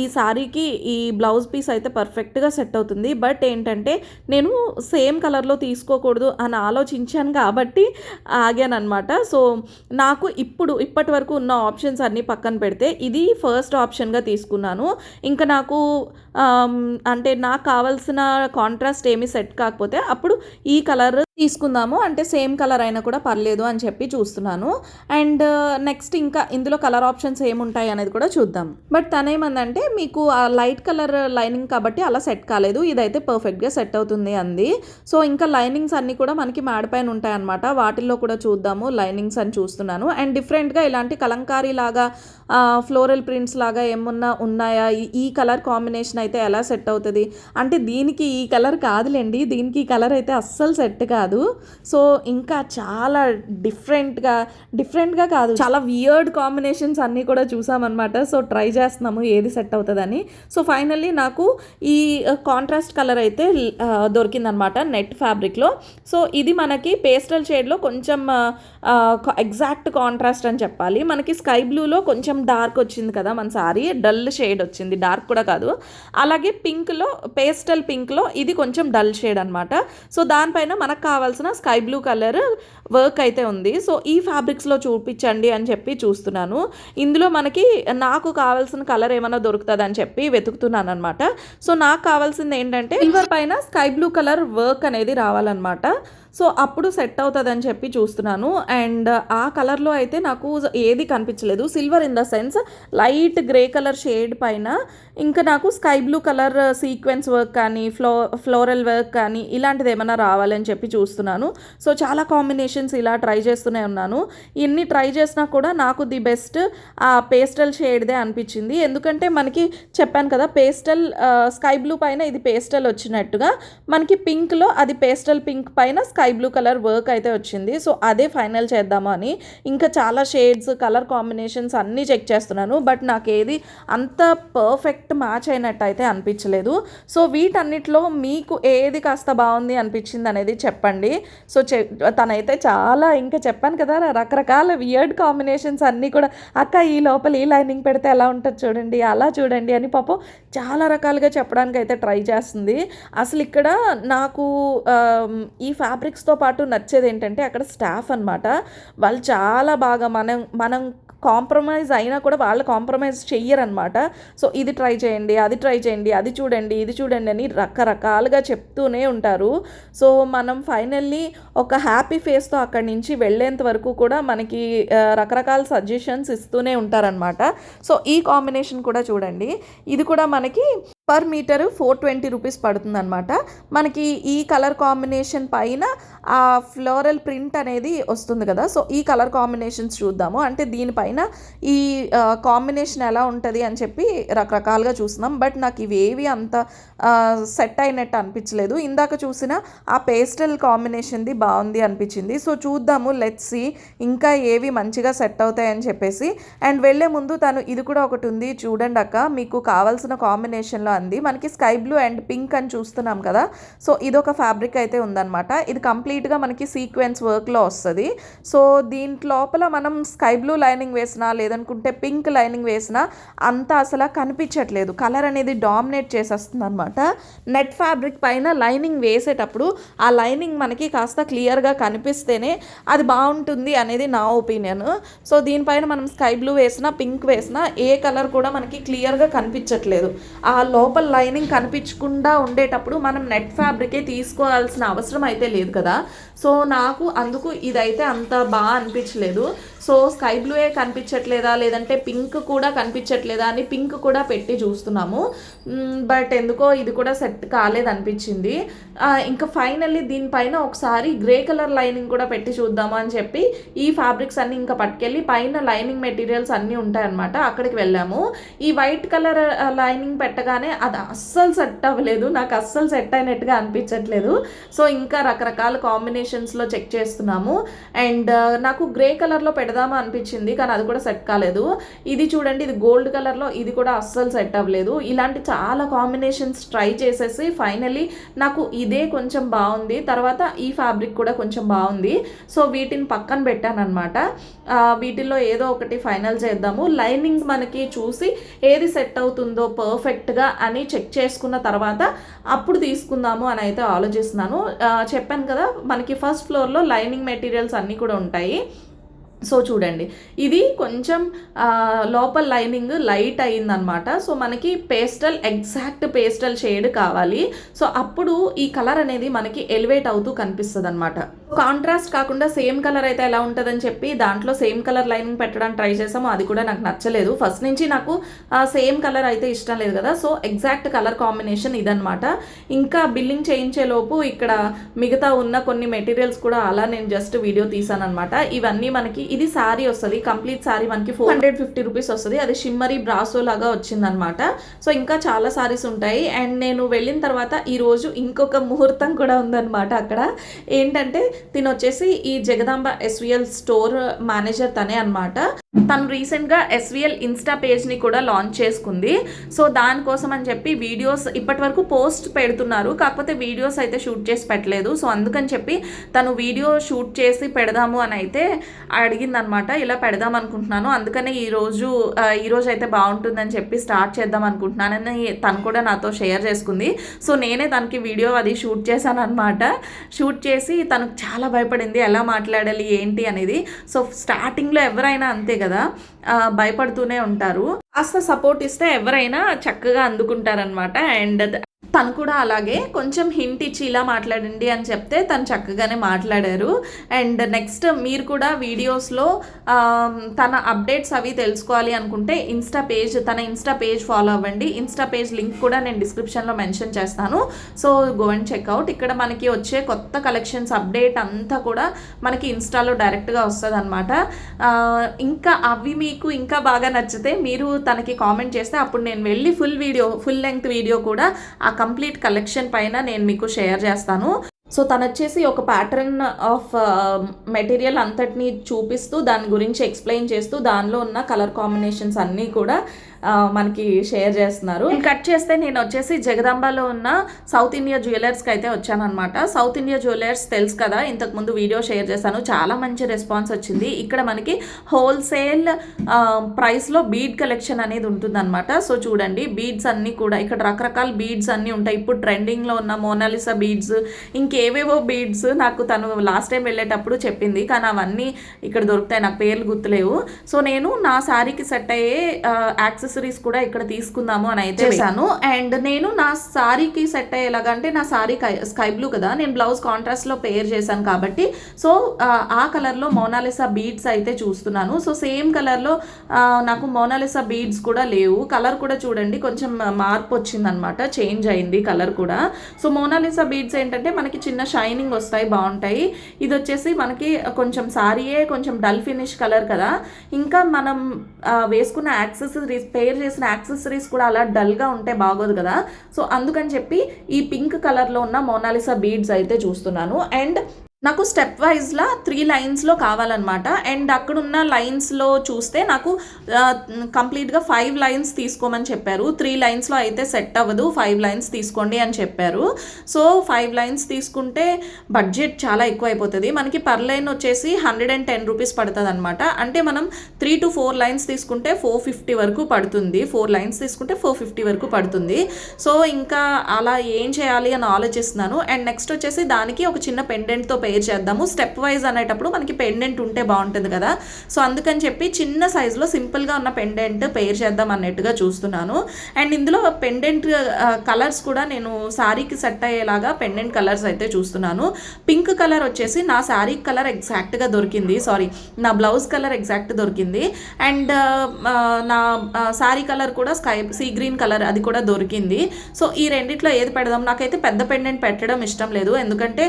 ఈ సారీకి ఈ బ్లౌజ్ పీస్ అయితే పర్ఫెక్ట్‌గా సెట్ అవుతుంది. బట్ ఏంటంటే నేను సేమ్ కలర్‌లో తీసుకోకూడదు అని ఆలోచించాను కాబట్టి ఆగాననమాట. సో నాకు ఇప్పటి వరకు ఉన్న ఆప్షన్స్ అన్నీ పక్కన పెడితే ఇది ఫస్ట్ ఆప్షన్గా తీసుకున్నాను. ఇంకా నాకు అంటే నాకు కావాల్సిన కాంట్రాస్ట్ ఏమీ సెట్ కాకపోతే అప్పుడు ఈ కలర్ తీసుకుందాము, అంటే సేమ్ కలర్ అయినా కూడా పర్లేదు అని చెప్పి చూస్తున్నాను. అండ్ నెక్స్ట్ ఇంకా ఇందులో కలర్ ఆప్షన్స్ ఏముంటాయి అనేది కూడా చూద్దాం. బట్ తనేమందంటే మీకు ఆ లైట్ కలర్ లైనింగ్ కాబట్టి అలా సెట్ కాలేదు, ఇదైతే పర్ఫెక్ట్గా సెట్ అవుతుంది అంది. సో ఇంకా లైనింగ్స్ అన్నీ కూడా మనకి మాడిపైన ఉంటాయన్నమాట, వాటిల్లో కూడా చూద్దాము లైనింగ్స్ అని చూస్తున్నాను. అండ్ డిఫరెంట్గా ఇలాంటి కలంకారీ లాగా ఫ్లోరల్ ప్రింట్స్ లాగా ఏమన్నా ఉన్నాయా, ఈ కలర్ కాంబినేషన్ అయితే ఎలా సెట్ అవుతుంది అంటే దీనికి ఈ కలర్ కాదులేండి, దీనికి ఈ కలర్ అయితే అస్సలు సెట్ కాదు. సో ఇంకా చాలా డిఫరెంట్గా కాదు, చాలా వియర్డ్ కాంబినేషన్స్ అన్నీ కూడా చూసామన్నమాట. సో ట్రై చేస్తున్నాము ఏది సెట్ అవుతుందని. సో ఫైనల్లీ నాకు ఈ కాంట్రాస్ట్ కలర్ అయితే దొరికిందనమాట నెట్ ఫ్యాబ్రిక్లో. సో ఇది మనకి పేస్టల్ షేడ్లో కొంచెం ఎగ్జాక్ట్ కాంట్రాస్ట్ అని చెప్పాలి. మనకి స్కై బ్లూలో కొంచెం డార్క్ వచ్చింది కదా మన సారీ, డల్ షేడ్ వచ్చింది, డార్క్ కూడా కాదు. అలాగే పింక్లో, పేస్టల్ పింక్లో ఇది కొంచెం డల్ షేడ్ అనమాట. సో దానిపైన మనకు కావాల్సిన స్కై బ్లూ కలర్ వర్క్ అయితే ఉంది. సో ఈ ఫ్యాబ్రిక్స్లో చూపించండి అని చెప్పి చూస్తున్నాను. ఇందులో మనకి నాకు కావాల్సిన కలర్ ఏమైనా దొరుకుతుంది అని చెప్పి వెతుకుతున్నాను అనమాట. సో నాకు కావాల్సింది ఏంటంటే సిల్వర్ పైన స్కై బ్లూ కలర్ వర్క్ అనేది రావాలన్నమాట. సో అప్పుడు సెట్ అవుతుంది అని చెప్పి చూస్తున్నాను. అండ్ ఆ కలర్లో అయితే నాకు ఏది కనిపించలేదు. Silver in the sense light grey colour shade పైన ఇంకా నాకు sky blue colour sequence work కానీ ఫ్లోరల్ వర్క్ కానీ ఇలాంటిది ఏమైనా రావాలని చెప్పి చూస్తున్నాను. సో చాలా కాంబినేషన్స్ ఇలా ట్రై చేస్తూనే ఉన్నాను. ఇన్ని ట్రై చేసినా కూడా నాకు ది బెస్ట్ ఆ పేస్టల్ షేడ్దే అనిపించింది. ఎందుకంటే మనకి చెప్పాను కదా పేస్టల్ స్కై బ్లూ పైన ఇది పేస్టల్ వచ్చినట్టుగా, మనకి పింక్లో అది పేస్టల్ పింక్ పైన స్కై బ్లూ కలర్ వర్క్ అయితే వచ్చింది. సో అదే ఫైనల్ చేద్దాము అని ఇంకా చాలా షేడ్స్, కలర్ కాంబినేషన్స్ అన్నీ చెక్ చేస్తున్నాను. బట్ నాకు ఏది అంత పర్ఫెక్ట్ మ్యాచ్ అయినట్టు అయితే అనిపించలేదు. సో వీటన్నిటిలో మీకు ఏది కాస్త బాగుంది అనిపించింది అనేది చెప్పండి. సో తనైతే చాలా ఇంకా చెప్పాను కదా రకరకాల వియర్డ్ కాంబినేషన్స్ అన్నీ కూడా, అక్క ఈ లోపల ఈ లైనింగ్ పెడితే ఎలా ఉంటుంది చూడండి, అలా చూడండి అని పాపం చాలా రకాలుగా చెప్పడానికి అయితే ట్రై చేస్తుంది. అసలు ఇక్కడ నాకు ఈ ఫ్యాబ్రిక్స్తో పాటు నచ్చేది ఏంటంటే అక్కడ స్టాఫ్ అనమాట. వాళ్ళు చాలా బాగా మనం కాంప్రమైజ్ అయినా కూడా వాళ్ళు కాంప్రమైజ్ చెయ్యరనమాట. సో ఇది ట్రై చేయండి, అది ట్రై చేయండి, అది చూడండి, ఇది చూడండి అని రకరకాలుగా చెప్తూనే ఉంటారు. సో మనం ఫైనల్లీ ఒక హ్యాపీ ఫేస్తో అక్కడి నుంచి వెళ్ళేంత వరకు కూడా మనకి రకరకాల సజెషన్స్ ఇస్తూనే ఉంటారనమాట. సో ఈ కాంబినేషన్ కూడా చూడండి, ఇది కూడా మనకి పర్ మీటర్ 420 రూపీస్ పడుతుందన్నమాట. మనకి ఈ కలర్ కాంబినేషన్ పైన ఆ ఫ్లోరల్ ప్రింట్ అనేది వస్తుంది కదా. సో ఈ కలర్ కాంబినేషన్స్ చూద్దాము, అంటే దీనిపైన ఈ కాంబినేషన్ ఎలా ఉంటుంది అని చెప్పి రకరకాలుగా చూస్తున్నాం. బట్ నాకు ఇవేవి అంత సెట్ అయినట్టు అనిపించలేదు. ఇందాక చూసిన ఆ పేస్టల్ కాంబినేషన్ది బాగుంది అనిపించింది. సో చూద్దాము, లెట్స్ సీ ఇంకా ఏవి మంచిగా సెట్ అవుతాయని చెప్పేసి. అండ్ వెళ్ళే ముందు తను ఇది కూడా ఒకటి ఉంది చూడండి అక్క, మీకు కావాల్సిన కాంబినేషన్లో అంది. మనకి స్కై బ్లూ అండ్ పింక్ అని చూస్తున్నాం కదా. సో ఇదొక ఫ్యాబ్రిక్ అయితే ఉందన్నమాట. ఇది కంప్లీట్గా మనకి సీక్వెన్స్ వర్క్లో వస్తుంది. సో దీంట్ లోపల మనం స్కై బ్లూ లైనింగ్ వేసినా లేదనుకుంటే పింక్ లైనింగ్ వేసినా అంత అసలు కనిపించట్లేదు, కలర్ అనేది డామినేట్ చేసేస్తుంది అనమాట. నెట్ ఫ్యాబ్రిక్ పైన లైనింగ్ వేసేటప్పుడు ఆ లైనింగ్ మనకి కాస్త క్లియర్గా కనిపిస్తేనే అది బాగుంటుంది అనేది నా ఒపీనియన్. సో దీనిపైన మనం స్కై బ్లూ వేసినా పింక్ వేసినా ఏ కలర్ కూడా మనకి క్లియర్గా కనిపించట్లేదు. ఆ లోపల లైనింగ్ కనిపించకుండా ఉండేటప్పుడు మనం నెట్ ఫ్యాబ్రికే తీసుకోవాల్సిన అవసరం అయితే లేదు కదా. సో నాకు అందుకు ఇదైతే అంత బాగా అనిపించలేదు. సో స్కై బ్లూయే కనిపించట్లేదా లేదంటే పింక్ కూడా కనిపించట్లేదా అని పింక్ కూడా పెట్టి చూస్తున్నాము. బట్ ఎందుకో ఇది కూడా సెట్ కాలేదనిపించింది. ఇంకా ఫైనల్లీ దీనిపైన ఒకసారి గ్రే కలర్ లైనింగ్ కూడా పెట్టి చూద్దాము అని చెప్పి ఈ ఫ్యాబ్రిక్స్ అన్నీ ఇంకా పట్టుకెళ్ళి పైన లైనింగ్ మెటీరియల్స్ అన్నీ ఉంటాయన్నమాట, అక్కడికి వెళ్ళాము. ఈ వైట్ కలర్ లైనింగ్ పెట్టగానే అది అస్సలు సెట్ అవ్వలేదు, నాకు అస్సలు సెట్ అయినట్టుగా అనిపించట్లేదు. సో ఇంకా రకరకాల కాంబినేషన్స్లో చెక్ చేస్తున్నాము. అండ్ నాకు గ్రే కలర్లో పెడదామా అనిపించింది, కానీ అది కూడా సెట్ కాలేదు. ఇది చూడండి, ఇది గోల్డ్ కలర్లో, ఇది కూడా అస్సలు సెట్ అవ్వలేదు. ఇలాంటి చాలా కాంబినేషన్స్ ట్రై చేసేసి ఫైనల్లీ నాకు ఇదే కొంచెం బాగుంది, తర్వాత ఈ ఫ్యాబ్రిక్ కూడా కొంచెం బాగుంది. సో వీటిని పక్కన పెట్టాను అనమాట. వీటిల్లో ఏదో ఒకటి ఫైనల్ చేద్దాము. లైనింగ్ మనకి చూసి ఏది సెట్ అవుతుందో పర్ఫెక్ట్గా అని చెక్ చేసుకున్న తర్వాత అప్పుడు తీసుకుందాము అని అయితే ఆలోచిస్తున్నాను. చెప్పాను కదా, మనకి ఫస్ట్ ఫ్లోర్లో లైనింగ్ మెటీరియల్స్ అన్నీ కూడా ఉంటాయి. సో చూడండి, ఇది కొంచెం లోపల లైనింగ్ లైట్ అయిందనమాట. సో మనకి ఎగ్జాక్ట్ పేస్టల్ షేడ్ కావాలి. సో అప్పుడు ఈ కలర్ అనేది మనకి ఎలివేట్ అవుతూ కనిపిస్తుంది అనమాట. కాంట్రాస్ట్ కాకుండా సేమ్ కలర్ అయితే ఎలా ఉంటుందని చెప్పి దాంట్లో సేమ్ కలర్ లైనింగ్ పెట్టడానికి ట్రై చేసాము, అది కూడా నాకు నచ్చలేదు. ఫస్ట్ నుంచి నాకు సేమ్ కలర్ అయితే ఇష్టం లేదు కదా. సో ఎగ్జాక్ట్ కలర్ కాంబినేషన్ ఇదనమాట. ఇంకా బిల్లింగ్ చేయించేలోపు ఇక్కడ మిగతా ఉన్న కొన్ని మెటీరియల్స్ కూడా అలా నేను జస్ట్ వీడియో తీసాను అనమాట. ఇవన్నీ మనకి, ఇది శారీ వస్తుంది, కంప్లీట్ శారీ మనకి 450 రూపీస్ వస్తుంది. అది షిమ్మరీ బ్రాసో లాగా వచ్చిందనమాట. సో ఇంకా చాలా శారీస్ ఉంటాయి. అండ్ నేను వెళ్ళిన తర్వాత ఈరోజు ఇంకొక ముహూర్తం కూడా ఉందన్నమాట. అక్కడ ఏంటంటే తిను వచ్చేసి ఈ జగదాంబ SVL స్టోర్ మేనేజర్ తనే అనమాట. తను రీసెంట్గా SVL ఇన్స్టా పేజ్ని కూడా లాంచ్ చేసుకుంది. సో దానికోసం అని చెప్పి వీడియోస్ ఇప్పటి వరకు పోస్ట్ పెడుతున్నారు, కాకపోతే వీడియోస్ అయితే షూట్ చేసి పెట్టలేదు. సో అందుకని చెప్పి తను వీడియో షూట్ చేసి పెడదాము అని అయితే అడిగిందనమాట. ఇలా పెడదాం అనుకుంటున్నాను, అందుకనే ఈరోజు అయితే బాగుంటుందని చెప్పి స్టార్ట్ చేద్దాం అనుకుంటున్నానని తను కూడా నాతో షేర్ చేసుకుంది. సో నేనే తనకి వీడియో అది షూట్ చేశాను అనమాట. షూట్ చేసి తనకు చాలా భయపడింది, ఎలా మాట్లాడాలి ఏంటి అనేది. సో స్టార్టింగ్లో ఎవరైనా అంతే కదా, భయపడుతూనే ఉంటారు. కాస్త సపోర్ట్ ఇస్తే ఎవరైనా చక్కగా అందుకుంటారనమాట. అండ్ తను కూడా అలాగే కొంచెం హింట్ ఇచ్చి ఇలా మాట్లాడండి అని చెప్తే తను చక్కగానే మాట్లాడారు. అండ్ నెక్స్ట్ మీరు కూడా వీడియోస్లో తన అప్డేట్స్ అవి తెలుసుకోవాలి అనుకుంటే తన ఇన్స్టా పేజ్ ఫాలో అవ్వండి. ఇన్స్టా పేజ్ లింక్ కూడా నేను డిస్క్రిప్షన్లో మెన్షన్ చేస్తాను. So go and checkout. ఇక్కడ మనకి వచ్చే కొత్త కలెక్షన్స్ అప్డేట్ అంతా కూడా మనకి ఇన్స్టాలో డైరెక్ట్గా వస్తుంది అనమాట. ఇంకా అవి మీకు ఇంకా బాగా నచ్చితే మీరు తనకి కామెంట్ చేస్తే అప్పుడు నేను వెళ్ళి ఫుల్ లెంగ్త్ వీడియో కూడా ఆ కంప్లీట్ కలెక్షన్ పైన నేను మీకు షేర్ చేస్తాను. సో తను వచ్చేసి ఒక ప్యాటర్న్ ఆఫ్ మెటీరియల్ అంతటిని చూపిస్తూ దాని గురించి ఎక్స్ప్లెయిన్ చేస్తూ దానిలో ఉన్న కలర్ కాంబినేషన్స్ అన్నీ కూడా మనకి షేర్ చేస్తున్నారు. కట్ చేస్తే నేను వచ్చేసి జగదాంబలో ఉన్న సౌత్ ఇండియా జ్యువెలర్స్కి అయితే వచ్చానమాట. సౌత్ ఇండియా జ్యువెలర్స్ తెలుసు కదా, ఇంతకుముందు వీడియో షేర్ చేశాను, చాలా మంచి రెస్పాన్స్ వచ్చింది. ఇక్కడ మనకి హోల్సేల్ ప్రైస్లో బీడ్ కలెక్షన్ అనేది ఉంటుందన్నమాట. సో చూడండి, బీడ్స్ అన్నీ కూడా ఇక్కడ రకరకాల బీడ్స్ అన్నీ ఉంటాయి. ఇప్పుడు ట్రెండింగ్లో ఉన్న మోనాలిసా బీడ్స్, ఇంకేవేవో బీడ్స్ నాకు తను లాస్ట్ టైం వెళ్ళేటప్పుడు చెప్పింది, కానీ అవన్నీ ఇక్కడ దొరుకుతాయి, నాకు పేర్లు గుర్తులేవు. సో నేను నా శారీకి సెట్ అయ్యే యాక్సెసరీస్ కూడా ఇక్కడ తీసుకుందాము అని అయితే చేశాను. అండ్ నేను నా శారీకి సెట్ అయ్యేలాగా, అంటే నా శారీ స్కై బ్లూ కదా, నేను బ్లౌజ్ కాంట్రాస్ట్లో పేర్ చేశాను కాబట్టి సో ఆ కలర్లో మోనాలిసా బీడ్స్ అయితే చూస్తున్నాను. సో సేమ్ కలర్లో నాకు మోనాలిసా బీడ్స్ కూడా లేవు. కలర్ కూడా చూడండి కొంచెం మార్పు వచ్చిందనమాట, చేంజ్ అయింది కలర్ కూడా. సో మోనాలిసా బీడ్స్ ఏంటంటే మనకి చిన్న షైనింగ్ వస్తాయి, బాగుంటాయి. ఇది వచ్చేసి మనకి కొంచెం శారీయే కొంచెం డల్ ఫినిష్ కలర్ కదా, ఇంకా మనం వేసుకున్న యాక్సెసరీస్, పేర్ చేసిన యాక్సెసరీస్ కూడా అలా డల్గా ఉంటే బాగోదు కదా. సో అందుకని చెప్పి ఈ పింక్ కలర్లో ఉన్న మోనాలిసా బీడ్స్ అయితే చూస్తున్నాను. అండ్ నాకు స్టెప్ వైజ్లా 3 లైన్స్లో కావాలన్నమాట. అండ్ అక్కడున్న లైన్స్లో చూస్తే నాకు కంప్లీట్గా 5 లైన్స్ తీసుకోమని చెప్పారు. 3 లైన్స్లో అయితే సెట్ అవ్వదు, 5 లైన్స్ తీసుకోండి అని చెప్పారు. సో 5 లైన్స్ తీసుకుంటే బడ్జెట్ చాలా ఎక్కువ అయిపోతుంది మనకి. పర్ లైన్ వచ్చేసి 110 రూపీస్ పడుతుంది అనమాట. అంటే మనం 3 to 4 లైన్స్ తీసుకుంటే 450 వరకు పడుతుంది, 4 లైన్స్ తీసుకుంటే 450 వరకు పడుతుంది. సో ఇంకా అలా ఏం చేయాలి అని ఆలోచిస్తున్నాను. అండ్ నెక్స్ట్ వచ్చేసి దానికి ఒక చిన్న పెండెంట్తో పెయిర్ చేద్దాము, స్టెప్ వైజ్ అనేటప్పుడు మనకి పెండెంట్ ఉంటే బాగుంటుంది కదా. సో అందుకని చెప్పి చిన్న సైజులో సింపుల్గా ఉన్న పెండెంట్ పెయిర్ చేద్దాం అన్నట్టుగా చూస్తున్నాను. అండ్ ఇందులో పెండెంట్ కలర్స్ కూడా నేను శారీకి సెట్ అయ్యేలాగా పెండెంట్ కలర్స్ అయితే చూస్తున్నాను. పింక్ కలర్ వచ్చేసి నా శారీ కలర్ ఎగ్జాక్ట్గా దొరికింది, సారీ నా బ్లౌజ్ కలర్ ఎగ్జాక్ట్ దొరికింది. అండ్ నా శారీ కలర్ కూడా సీ గ్రీన్ కలర్ అది కూడా దొరికింది. సో ఈ రెండిట్లో ఏది పెడదాం? నాకైతే పెద్ద పెండెంట్ పెట్టడం ఇష్టం లేదు, ఎందుకంటే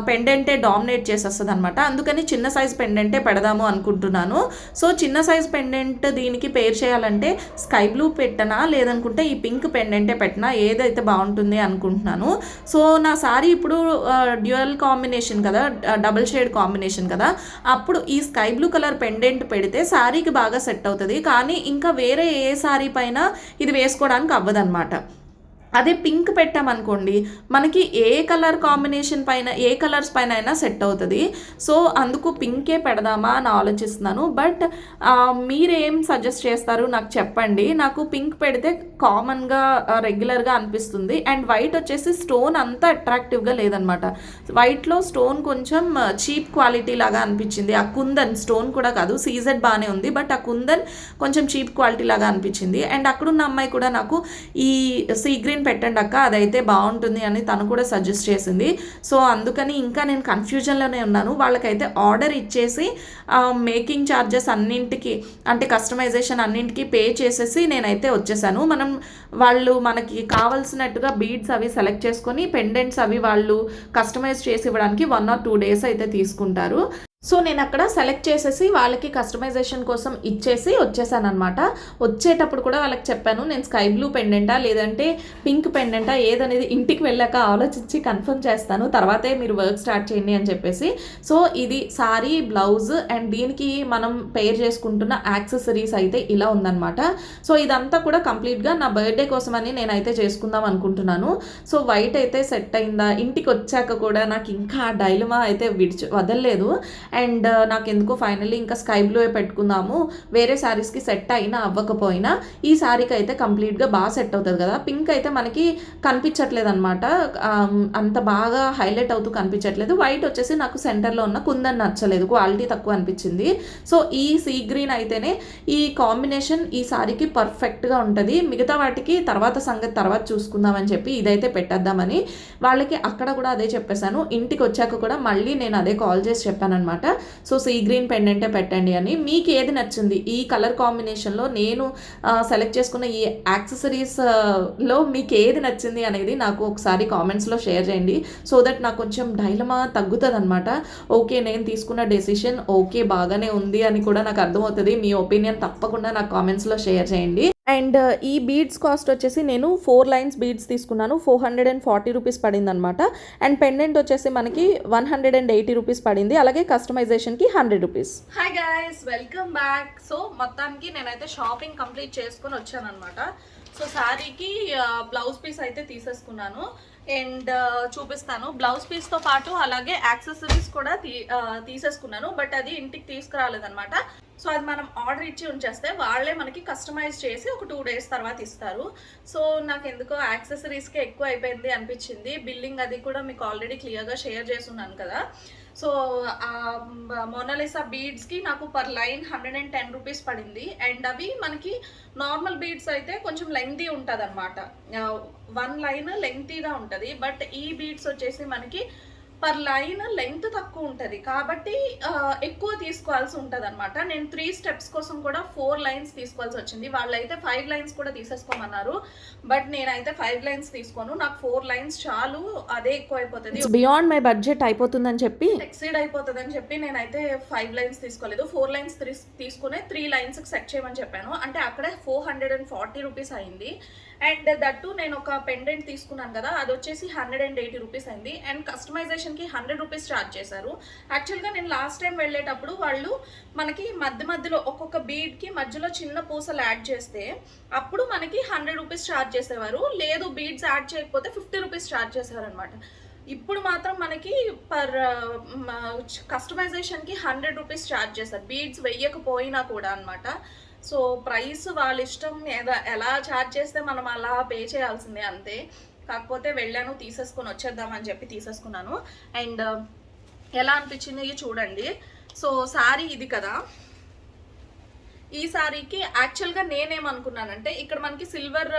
పెండెంటే డామినేట్ చేసేస్తుంది అనమాట. అందుకని చిన్న సైజ్ పెండెంటే పెడదాము అనుకుంటున్నాను. సో చిన్న సైజ్ పెండెంట్ దీనికి పేర్ చేయాలంటే స్కై బ్లూ పెట్టనా లేదనుకుంటే ఈ పింక్ పెండెంటే పెట్టినా ఏదైతే బాగుంటుంది అనుకుంటున్నాను. సో నా సారీ ఇప్పుడు డ్యూయల్ కాంబినేషన్ కదా, డబుల్ షేడ్ కాంబినేషన్ కదా, అప్పుడు ఈ స్కై బ్లూ కలర్ పెండెంట్ పెడితే శారీకి బాగా సెట్ అవుతుంది. కానీ ఇంకా వేరే ఏ శారీ పైన ఇది వేసుకోవడానికి అవ్వదన్నమాట. అదే పింక్ పెట్టామనుకోండి మనకి ఏ కలర్ కాంబినేషన్ పైన ఏ కలర్స్ పైన అయినా సెట్ అవుతుంది. సో అందుకు పింకే పెడదామా అని ఆలోచిస్తున్నాను. బట్ మీరేం సజెస్ట్ చేస్తారు నాకు చెప్పండి. నాకు పింక్ పెడితే కామన్గా రెగ్యులర్గా అనిపిస్తుంది. అండ్ వైట్ వచ్చేసి స్టోన్ అంతా అట్రాక్టివ్గా లేదనమాట. వైట్లో స్టోన్ కొంచెం చీప్ క్వాలిటీ లాగా అనిపించింది. ఆ కుందన్ స్టోన్ కూడా కాదు, సీజెడ్ బాగానే ఉంది, బట్ ఆ కుందన్ కొంచెం చీప్ క్వాలిటీ లాగా అనిపించింది. అండ్ అక్కడున్న అమ్మాయి కూడా నాకు ఈ సీ గ్రీన్ పెట్టండి అక్క అదైతే బాగుంటుంది అని తను కూడా సజెస్ట్ చేసింది. సో అందుకని ఇంకా నేను కన్ఫ్యూజన్లోనే ఉన్నాను. వాళ్ళకైతే ఆర్డర్ ఇచ్చేసి మేకింగ్ ఛార్జెస్ అన్నింటికి అంటే కస్టమైజేషన్ అన్నింటికి పే చేసేసి నేనైతే వచ్చేసాను. వాళ్ళు మనకి కావాల్సినట్టుగా బీడ్స్ అవి సెలెక్ట్ చేసుకొని పెండెంట్స్ అవి వాళ్ళు కస్టమైజ్ చేసి ఇవ్వడానికి 1 or 2 days అయితే తీసుకుంటారు. సో నేను అక్కడ సెలెక్ట్ చేసేసి వాళ్ళకి కస్టమైజేషన్ కోసం ఇచ్చేసి వచ్చేసాను అనమాట. వచ్చేటప్పుడు కూడా వాళ్ళకి చెప్పాను నేను స్కై బ్లూ పెండెంటా లేదంటే పింక్ పెండెంటా ఏదనేది ఇంటికి వెళ్ళాక ఆలోచించి కన్ఫర్మ్ చేస్తాను, తర్వాతే మీరు వర్క్ స్టార్ట్ చేయండి అని చెప్పేసి. సో ఇది సారీ, బ్లౌజ్ అండ్ దీనికి మనం పేర్ చేసుకుంటున్న యాక్సెసరీస్ అయితే ఇలా ఉందన్నమాట. సో ఇదంతా కూడా కంప్లీట్గా నా బర్త్డే కోసమని నేనైతే చేసుకుందాం అనుకుంటున్నాను. సో వైట్ అయితే సెట్ అయిందా, ఇంటికి వచ్చాక కూడా నాకు ఇంకా డైలమా అయితే వదలలేదు. అండ్ నాకు ఎందుకో ఫైనల్లీ ఇంకా స్కై బ్లూ పెట్టుకుందాము, వేరే శారీస్కి సెట్ అయినా అవ్వకపోయినా ఈ శారీకి అయితే కంప్లీట్గా బాగా సెట్ అవుతుంది కదా. పింక్ అయితే మనకి కనిపించట్లేదు అనమాట, అంత బాగా హైలైట్ అవుతూ కనిపించట్లేదు. వైట్ వచ్చేసి నాకు సెంటర్లో ఉన్న కుందన్ నచ్చలేదు, క్వాలిటీ తక్కువ అనిపించింది. సో ఈ సీ గ్రీన్ అయితేనే ఈ కాంబినేషన్ ఈ శారీకి పర్ఫెక్ట్గా ఉంటుంది. మిగతా వాటికి సంగతి తర్వాత చూసుకుందామని చెప్పి ఇదైతే పెట్టేద్దామని వాళ్ళకి అక్కడ కూడా అదే చెప్పేశాను. ఇంటికి వచ్చాక కూడా మళ్ళీ నేను అదే కాల్ చేసి చెప్పాను అనమాట. సో సీ గ్రీన్ పెండెంటే పెట్టండి అని. మీకు ఏది నచ్చింది ఈ కలర్ కాంబినేషన్లో నేను సెలెక్ట్ చేసుకున్న ఈ యాక్సెసరీస్లో మీకు ఏది నచ్చింది అనేది నాకు ఒకసారి కామెంట్స్లో షేర్ చేయండి. సో దట్ నాకు కొంచెం డైలమా తగ్గుతుంది అనమాట. ఓకే నేను తీసుకున్న డెసిషన్ ఓకే బాగానే ఉంది అని కూడా నాకు అర్థమవుతుంది. మీ ఒపీనియన్ తప్పకుండా నాకు కామెంట్స్లో షేర్ చేయండి. అండ్ ఈ బీడ్స్ కాస్ట్ వచ్చేసి నేను 4 lines బీడ్స్ తీసుకున్నాను, 440 రూపీస్ పడింది అనమాట. అండ్ పెండెంట్ వచ్చేసి మనకి 180 రూపీస్ పడింది. అలాగే కస్టమైజేషన్కి 100 rupees. Hi guys, welcome back. So మొత్తానికి నేనైతే షాపింగ్ కంప్లీట్ చేసుకొని వచ్చాను అనమాట. సో శారీకి బ్లౌజ్ పీస్ అయితే తీసేసుకున్నాను అండ్ చూపిస్తాను. బ్లౌజ్ పీస్తో పాటు అలాగే యాక్సెసరీస్ కూడా తీసేసుకున్నాను, బట్ అది ఇంటికి తీసుకురాలేదనమాట. సో అది మనం ఆర్డర్ ఇచ్చి ఉంచేస్తే వాళ్ళే మనకి కస్టమైజ్ చేసి ఒక 2 days తర్వాత ఇస్తారు. సో నాకు ఎందుకో యాక్సెసరీస్కే ఎక్కువ అయిపోయింది అనిపించింది. బిల్లింగ్ అది కూడా మీకు ఆల్రెడీ క్లియర్గా షేర్ చేస్తున్నాను కదా. సో మోనాలిసా బీడ్స్కి నాకు పర్ లైన్ 110 రూపీస్ పడింది. అండ్ అవి మనకి నార్మల్ బీడ్స్ అయితే కొంచెం లెంగ్తీ ఉంటుంది అనమాట, 1 line లెంగ్తీగా ఉంటుంది. బట్ ఈ బీడ్స్ వచ్చేసి మనకి పర్ లైన్ లెంగ్త్ తక్కువ ఉంటుంది కాబట్టి ఎక్కువ తీసుకోవాల్సి ఉంటుంది అనమాట. నేను 3 steps కోసం కూడా 4 lines తీసుకోవాల్సి వచ్చింది. వాళ్ళైతే 5 lines కూడా తీసేసుకోమన్నారు, బట్ నేనైతే 5 lines తీసుకోను. నాకు 4 lines చాలు, అదే ఎక్కువ అయిపోతుంది, బియాండ్ మై బడ్జెట్ అయిపోతుందని చెప్పి ఎక్సీడ్ అయిపోతుందని చెప్పి నేనైతే 5 lines తీసుకోలేదు. 4 lines తీసుకునే 3 linesకి సెట్ చేయమని చెప్పాను. అంటే అక్కడే 440 రూపీస్ అయింది. అండ్ దట్టు నేను ఒక పెండెంట్ తీసుకున్నాను కదా, అది వచ్చేసి 180 రూపీస్ అయింది. అండ్ కస్టమైజేషన్కి 100 రూపీస్ ఛార్జ్ చేశారు. యాక్చువల్గా నేను లాస్ట్ టైం వెళ్ళేటప్పుడు వాళ్ళు మనకి మధ్యలో ఒక్కొక్క బీడ్కి మధ్యలో చిన్న పూసలు యాడ్ చేస్తే అప్పుడు మనకి 100 రూపీస్ ఛార్జ్ చేసేవారు. లేదు బీడ్స్ యాడ్ చేయకపోతే 50 రూపీస్ ఛార్జ్ చేసేవారు అనమాట. ఇప్పుడు మాత్రం మనకి పర్ కస్టమైజేషన్కి 100 రూపీస్ ఛార్జ్ చేశారు, బీడ్స్ వెయ్యకపోయినా కూడా అనమాట. సో ప్రైస్ వాళ్ళ ఇష్టం, ఎలా ఛార్జ్ చేస్తే మనం అలా పే చేయాల్సిందే అంతే. కాకపోతే వెళ్ళాను, తీసేసుకొని వచ్చేద్దామని చెప్పి తీసేసుకున్నాను. అండ్ ఎలా అనిపించింది చూడండి. సో శారీ ఇది కదా, ఈ శారీకి యాక్చువల్గా నేనేమనుకున్నానంటే ఇక్కడ మనకి సిల్వర్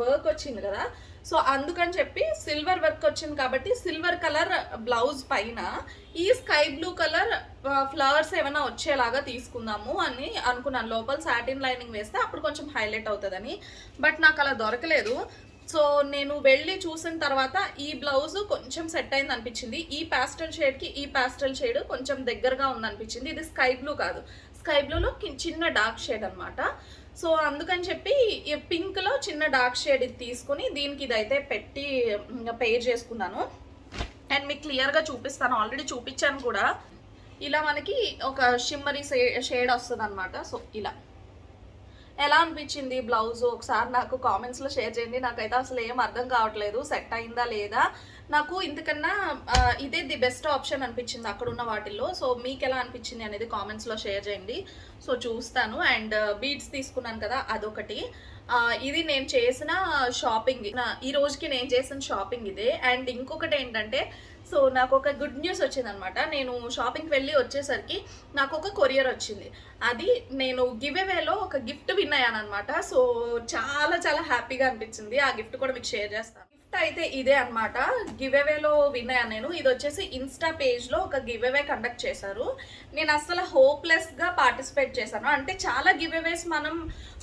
వర్క్ వచ్చింది కదా, సో అందుకని చెప్పి సిల్వర్ వర్క్ వచ్చింది కాబట్టి సిల్వర్ కలర్ బ్లౌజ్ పైన ఈ స్కై బ్లూ కలర్ ఫ్లవర్స్ ఏమైనా వచ్చేలాగా తీసుకుందాము అని అనుకున్నాను. లోపల సాటిన్ లైనింగ్ వేస్తే అప్పుడు కొంచెం హైలైట్ అవుతుందని. బట్ నాకు అలా దొరకలేదు. సో నేను వెళ్ళి చూసిన తర్వాత ఈ బ్లౌజ్ కొంచెం సెట్ అయింది అనిపించింది. ఈ పాస్టల్ షేడ్కి ఈ పాస్టల్ షేడ్ కొంచెం దగ్గరగా ఉందనిపించింది. ఇది స్కై బ్లూ కాదు, స్కై బ్లూలో చిన్న డార్క్ షేడ్ అనమాట. సో అందుకని చెప్పి ఈ పింక్లో చిన్న డార్క్ షేడ్ ఇది తీసుకుని దీనికి ఇదైతే పెట్టి పేర్ చేసుకున్నాను. అండ్ మీకు క్లియర్గా చూపిస్తాను, ఆల్రెడీ చూపించాను కూడా. ఇలా మనకి ఒక షిమ్మరీ షేడ్ వస్తుంది అనమాట. సో ఇలా ఎలా అనిపించింది బ్లౌజ్ ఒకసారి నాకు కామెంట్స్లో షేర్ చేయండి. నాకైతే అసలు ఏం అర్థం కావట్లేదు సెట్ అయిందా లేదా. నాకు ఇంతకన్నా ఇదే ది బెస్ట్ ఆప్షన్ అనిపించింది అక్కడ ఉన్న వాటిల్లో. సో మీకు ఎలా అనిపించింది అనేది కామెంట్స్లో షేర్ చేయండి. సో చూస్తాను. అండ్ బీడ్స్ తీసుకున్నాను కదా, అదొకటి. ఇది నేను చేసిన షాపింగ్, ఈ రోజుకి నేను చేసిన షాపింగ్ ఇదే. అండ్ ఇంకొకటి ఏంటంటే, సో నాకు ఒక గుడ్ న్యూస్ వచ్చింది అనమాట. నేను షాపింగ్కి వెళ్ళి వచ్చేసరికి నాకు ఒక కొరియర్ వచ్చింది. అది నేను గివ్ అవేలో ఒక గిఫ్ట్ విన్ అయ్యాను అనమాట. సో చాలా చాలా హ్యాపీగా అనిపించింది. ఆ గిఫ్ట్ కూడా మీకు షేర్ చేస్తాను. గిఫ్ట్ అయితే ఇదే అనమాట, గివ్ అవేలో విన్ అయ్యాను నేను. ఇది వచ్చేసి ఇన్స్టా పేజ్లో ఒక గివ్ అవే కండక్ట్ చేశారు. నేను అసలు హోప్లెస్గా పార్టిసిపేట్ చేశాను. అంటే చాలా గివ్ అవేస్ మనం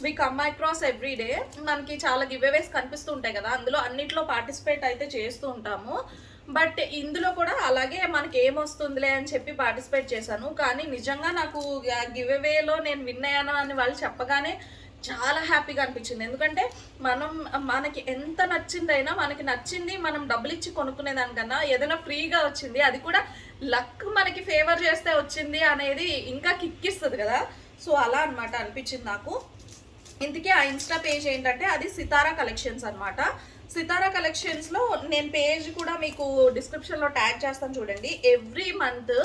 we come across every day, మనకి చాలా గివ్ అవేస్ కనిపిస్తూ ఉంటాయి కదా, అందులో అన్నిట్లో పార్టిసిపేట్ అయితే చేస్తూ ఉంటాము. బట్ ఇందులో కూడా అలాగే మనకి ఏమొస్తుందిలే అని చెప్పి పార్టిసిపేట్ చేశాను. కానీ నిజంగా నాకు గివ్ అవేలో నేను విన్ అయ్యాను అని వాళ్ళు చెప్పగానే చాలా హ్యాపీగా అనిపించింది. ఎందుకంటే మనకి ఎంత నచ్చిందైనా, మనకి నచ్చింది మనం డబ్బులు ఇచ్చి కొనుక్కునేదానికన్నా ఏదైనా ఫ్రీగా వచ్చింది, అది కూడా లక్ మనకి ఫేవర్ చేస్తే వచ్చింది అనేది ఇంకా కిక్కిస్తుంది కదా. సో అలా అనమాట అనిపించింది నాకు. ఇందుకే ఆ ఇన్స్టా పేజ్ ఏంటంటే అది సితారా కలెక్షన్స్ అనమాట. సితారా కలెక్షన్స్లో నేను పేజ్ కూడా మీకు డిస్క్రిప్షన్లో ట్యాగ్ చేస్తాను చూడండి. ఎవ్రీ మంత్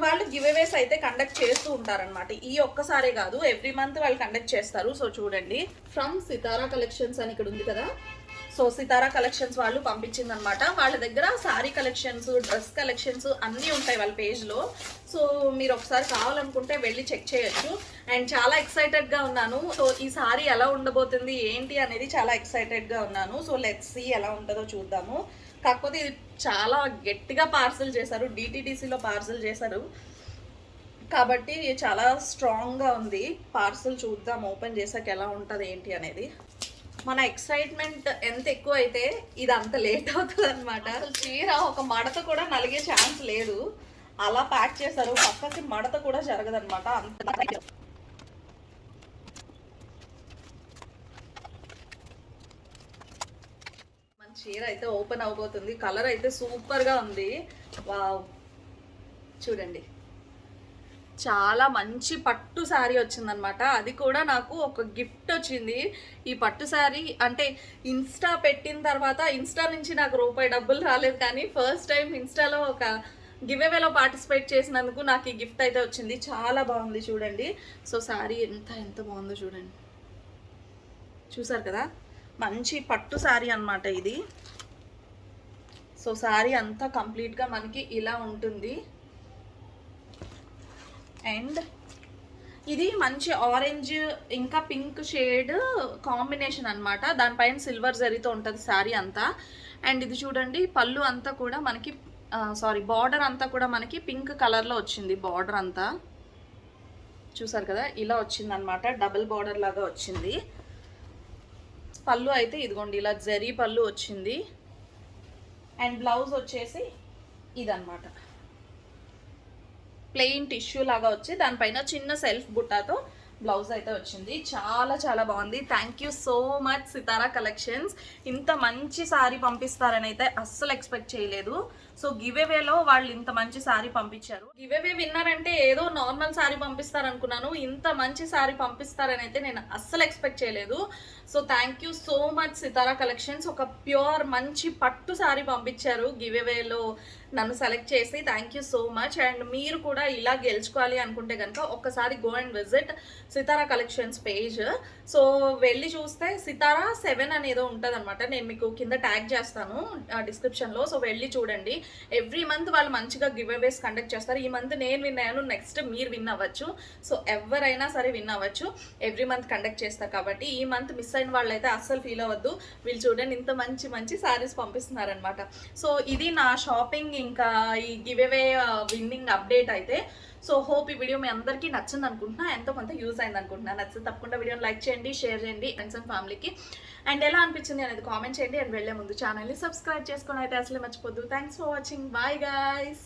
వాళ్ళు గివ్ అవేస్ అయితే కండక్ట్ చేస్తూ ఉంటారనమాట. ఈ ఒక్కసారే కాదు, ఎవ్రీ మంత్ వాళ్ళు కండక్ట్ చేస్తారు. సో చూడండి, ఫ్రమ్ సితారా కలెక్షన్స్ అని ఇక్కడ ఉంది కదా. సో సితారా కలెక్షన్స్ వాళ్ళు పంపించింది అనమాట. వాళ్ళ దగ్గర శారీ కలెక్షన్స్, డ్రెస్ కలెక్షన్స్ అన్నీ ఉంటాయి వాళ్ళ పేజ్లో. సో మీరు ఒకసారి కావాలనుకుంటే వెళ్ళి చెక్ చేయొచ్చు. అండ్ చాలా ఎక్సైటెడ్గా ఉన్నాను. సో ఈ సారీ ఎలా ఉండబోతుంది ఏంటి అనేది చాలా ఎక్సైటెడ్గా ఉన్నాను. సో లెట్స్ సీ ఎలా ఉంటుందో చూద్దాము. కాకపోతే ఇది చాలా గట్టిగా పార్సల్ చేశారు, డిటీడీసీలో పార్సల్ చేశారు కాబట్టి చాలా స్ట్రాంగ్గా ఉంది పార్సల్. చూద్దాం ఓపెన్ చేసాక ఎలా ఉంటుంది ఏంటి అనేది. మన ఎక్సైట్మెంట్ ఎంత ఎక్కువ అయితే ఇది అంత లేట్ అవుతుంది అనమాట. అసలు చీర ఒక మడత కూడా నలిగే ఛాన్స్ లేదు, అలా ప్యాక్ చేశారు. పక్కకి మడత కూడా జరగదనమాట. అంత మన చీర అయితే ఓపెన్ అవబోతుంది. కలర్ అయితే సూపర్గా ఉంది. వావ్, చూడండి చాలా మంచి పట్టు శారీ వచ్చిందనమాట. అది కూడా నాకు ఒక గిఫ్ట్ వచ్చింది. ఈ పట్టు శారీ అంటే ఇన్స్టా పెట్టిన తర్వాత ఇన్స్టా నుంచి నాకు రూపాయి డబ్బులు రాలేదు, కానీ ఫస్ట్ టైం ఇన్స్టాలో ఒక గివ్ అవేలో పార్టిసిపేట్ చేసినందుకు నాకు ఈ గిఫ్ట్ అయితే వచ్చింది. చాలా బాగుంది చూడండి. సో శారీ ఎంత బాగుందో చూడండి. చూసారు కదా, మంచి పట్టు శారీ అనమాట ఇది. సో శారీ అంతా కంప్లీట్గా మనకి ఇలా ఉంటుంది. అండ్ ఇది మంచి ఆరెంజ్ ఇంకా పింక్ షేడ్ కాంబినేషన్ అనమాట. దానిపైన సిల్వర్ జరీతో ఉంటుంది శారీ అంతా. అండ్ ఇది చూడండి, పళ్ళు అంతా కూడా మనకి బార్డర్ అంతా కూడా మనకి పింక్ కలర్లో వచ్చింది. బార్డర్ అంతా చూసారు కదా, ఇలా వచ్చింది అనమాట. డబుల్ బార్డర్ లాగా వచ్చింది. పళ్ళు అయితే ఇదిగోండి ఇలా జరీ పళ్ళు వచ్చింది. అండ్ బ్లౌజ్ వచ్చేసి ఇదన్నమాట, ప్లెయిన్ టిష్యూ లాగా వచ్చి దానిపైన చిన్న సెల్ఫ్ బుట్టాతో బ్లౌజ్ అయితే వచ్చింది. చాలా చాలా బాగుంది. Thank you so much Sitara collections. ఇంత మంచి శారీ పంపిస్తారని అయితే అస్సలు ఎక్స్పెక్ట్ చేయలేదు. సో గివ్ అవేలో వాళ్ళు ఇంత మంచి శారీ పంపించారు. గివ్ అవే విన్నర్ అంటే ఏదో నార్మల్ శారీ పంపిస్తారనుకున్నాను, ఇంత మంచి శారీ పంపిస్తారని అయితే నేను అస్సలు ఎక్స్పెక్ట్ చేయలేదు. So thank you so much Sitara collections. ఒక ప్యూర్ మంచి పట్టు శారీ పంపించారు గివ్ అవేలో నన్ను సెలెక్ట్ చేసి. Thank you so much. And మీరు కూడా ఇలా గెలుచుకోవాలి అనుకుంటే కనుక ఒక్కసారి go and visit Sitara collections page. So వెళ్ళి చూస్తే సితారా 7 అనేదో ఉంటుంది అనమాట. నేను మీకు కింద ట్యాగ్ చేస్తాను డిస్క్రిప్షన్లో. సో వెళ్ళి చూడండి. ఎవ్రీ మంత్ వాళ్ళు మంచిగా గివ్ అవేస్ కండక్ట్ చేస్తారు. ఈ మంత్ నేను విన్ అయ్యాను, నెక్స్ట్ మీరు విన్ అవ్వచ్చు. సో ఎవరైనా సరే విన్ అవ్వచ్చు, ఎవ్రీ మంత్ కండక్ట్ చేస్తారు కాబట్టి ఈ మంత్ మిస్ అయిన వాళ్ళైతే అస్సలు ఫీల్ అవ్వద్దు. వీళ్ళు చూడండి ఇంత మంచి మంచి శారీస్ పంపిస్తున్నారనమాట. సో ఇది నా షాపింగ్ ఇంకా ఈ గివ్ అవే విన్నింగ్ అప్డేట్ అయితే. సో హోప్ ఈ వీడియో మీ అందరికీ నచ్చింది అనుకుంటున్నా, ఎంతో కొంత యూజ్ అయింది అనుకుంటున్నా. నచ్చితే తప్పకుండా వీడియోని లైక్ చేయండి, షేర్ చేయండి ఫ్రెండ్స్ అండ్ ఫ్యామిలీకి. అండ్ ఎలా అనిపించింది అనేది కామెంట్ చేయండి. అండ్ వెళ్ళే ముందు ఛానల్ని సబ్స్క్రైబ్ చేసుకొని అయితే అసలు మర్చిపోద్దు. Thanks for watching. Bye guys.